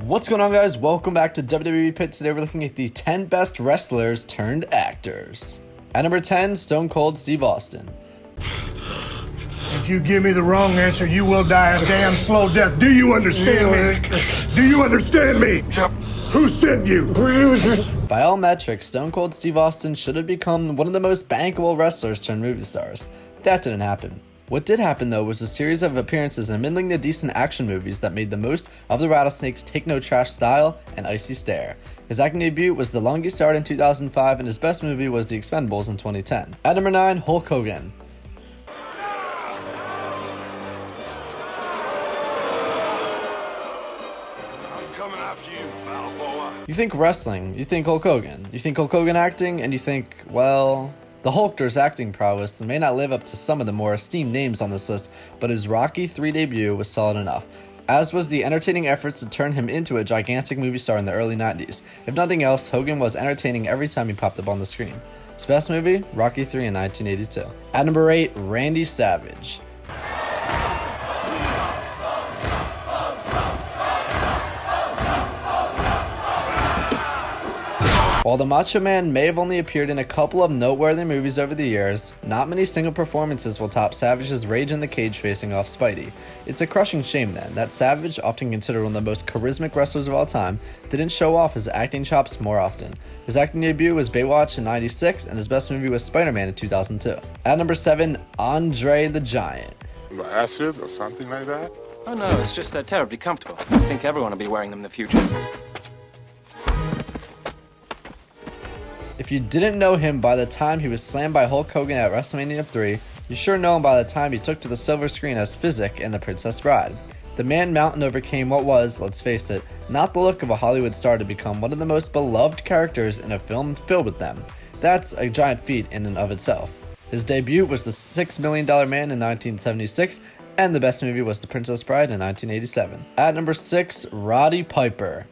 What's going on, guys? Welcome back to WWE Pit. Today we're looking at the 10 best wrestlers turned actors. At number 10, Stone Cold Steve Austin. If you give me the wrong answer, you will die a damn slow death. Do you understand me? Do you understand me? Yep. Who sent you? By all metrics, Stone Cold Steve Austin should have become one of the most bankable wrestlers turned movie stars. That didn't happen. What did happen, though, was a series of appearances in middling to decent action movies that made the most of the Rattlesnake's Take No Trash style and icy stare. His acting debut was The Longest Yard in 2005, and his best movie was The Expendables in 2010. At number 9, Hulk Hogan. Coming after you, Balboa. You think wrestling, you think Hulk Hogan, you think Hulk Hogan acting, and you think, well, the Hulkster's acting prowess may not live up to some of the more esteemed names on this list, but his Rocky III debut was solid enough, as was the entertaining efforts to turn him into a gigantic movie star in the early 90s. If nothing else, Hogan was entertaining every time he popped up on the screen. His best movie, Rocky III in 1982. At number 8, Randy Savage. While the Macho Man may have only appeared in a couple of noteworthy movies over the years, not many single performances will top Savage's rage in the cage facing off Spidey. It's a crushing shame then that Savage, often considered one of the most charismatic wrestlers of all time, didn't show off his acting chops more often. His acting debut was Baywatch in '96, and his best movie was Spider-Man in 2002. At number 7, Andre the Giant. Acid or something like that? Oh no, it's just they're terribly comfortable. I think everyone will be wearing them in the future. If you didn't know him by the time he was slammed by Hulk Hogan at WrestleMania 3, you sure know him by the time he took to the silver screen as Physic in The Princess Bride. The man mountain overcame what was, let's face it, not the look of a Hollywood star to become one of the most beloved characters in a film filled with them. That's a giant feat in and of itself. His debut was The $6 Million Man in 1976, and the best movie was The Princess Bride in 1987. At number 6, Roddy Piper.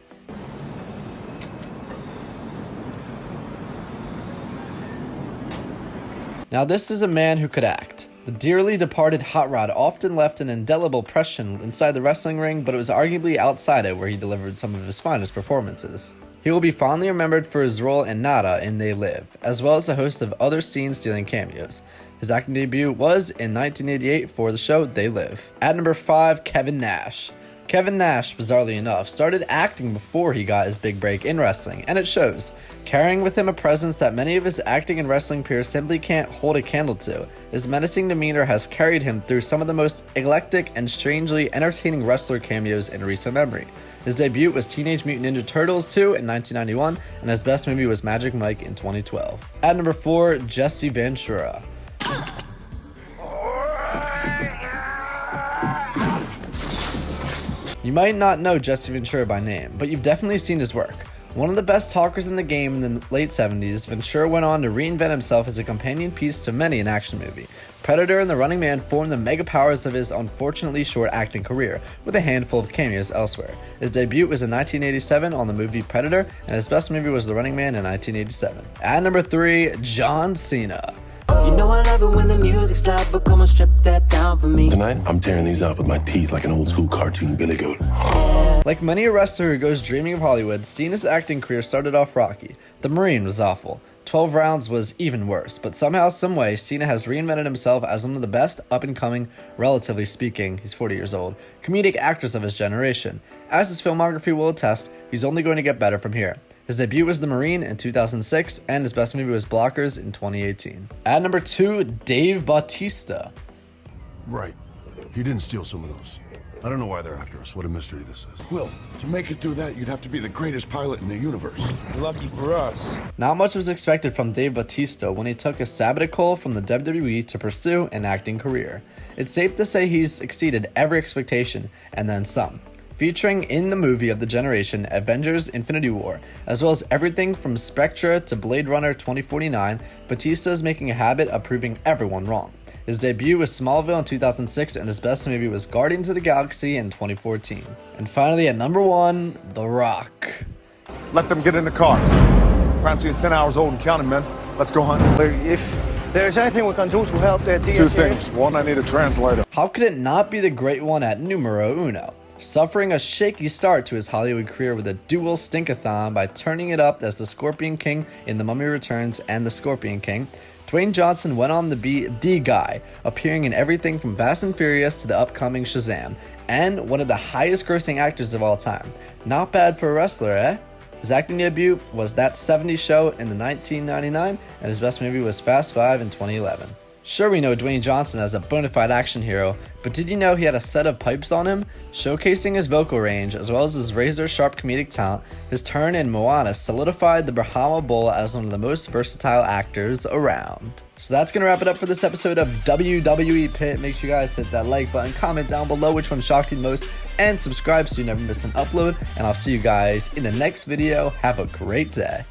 Now this is a man who could act. The dearly departed Hot Rod often left an indelible impression inside the wrestling ring, but it was arguably outside it where he delivered some of his finest performances. He will be fondly remembered for his role in Nada in They Live, as well as a host of other scene-stealing cameos. His acting debut was in 1988 for the show They Live. At number 5, Kevin Nash. Kevin Nash, bizarrely enough, started acting before he got his big break in wrestling, and it shows. Carrying with him a presence that many of his acting and wrestling peers simply can't hold a candle to, his menacing demeanor has carried him through some of the most eclectic and strangely entertaining wrestler cameos in recent memory. His debut was Teenage Mutant Ninja Turtles 2 in 1991, and his best movie was Magic Mike in 2012. At number 4, Jesse Ventura. You might not know Jesse Ventura by name, but you've definitely seen his work. One of the best talkers in the game in the late 70s, Ventura went on to reinvent himself as a companion piece to many an action movie. Predator and The Running Man formed the mega powers of his unfortunately short acting career, with a handful of cameos elsewhere. His debut was in 1987 on the movie Predator, and his best movie was The Running Man in 1987. At number 3, John Cena. You know I love it when the music's loud, but come on, strip that down for me. Tonight, I'm tearing these out with my teeth like an old school cartoon billy goat. Like many a wrestler who goes dreaming of Hollywood, Cena's acting career started off rocky. The Marine was awful. 12 Rounds was even worse, but somehow, someway, Cena has reinvented himself as one of the best up-and-coming, relatively speaking, he's 40 years old, comedic actors of his generation. As his filmography will attest, he's only going to get better from here. His debut was The Marine in 2006, and his best movie was Blockers in 2018. At number 2, Dave Bautista. Right. He didn't steal some of those. I don't know why they're after us. What a mystery this is. Will, to make it through that, you'd have to be the greatest pilot in the universe. Lucky for us. Not much was expected from Dave Bautista when he took a sabbatical from the WWE to pursue an acting career. It's safe to say he's exceeded every expectation, and then some. Featuring in the movie of the generation, Avengers Infinity War, as well as everything from Spectre to Blade Runner 2049, Bautista is making a habit of proving everyone wrong. His debut was Smallville in 2006, and his best movie was Guardians of the Galaxy in 2014. And finally, at number 1, The Rock. Let them get in the cars. Clancy's 10 hours old and counting, men. Let's go hunt. If there's anything we can do to help the DSA... Two things. One, I need a translator. How could it not be the great one at numero uno? suffering a shaky start to his Hollywood career with a dual stinkathon by turning it up as the Scorpion King in The Mummy Returns and The Scorpion King. Dwayne Johnson went on to be the guy, appearing in everything from Fast and Furious to the upcoming Shazam, and one of the highest grossing actors of all time. Not bad for a wrestler, eh? His acting debut was That 70s Show in 1999, and his best movie was Fast 5 in 2011. Sure, we know Dwayne Johnson as a bona fide action hero, but did you know he had a set of pipes on him? Showcasing his vocal range as well as his razor-sharp comedic talent, his turn in Moana solidified the Brahma Bull as one of the most versatile actors around. So that's going to wrap it up for this episode of WWE Pit. Make sure you guys hit that like button, comment down below which one shocked you the most, and subscribe so you never miss an upload. And I'll see you guys in the next video. Have a great day.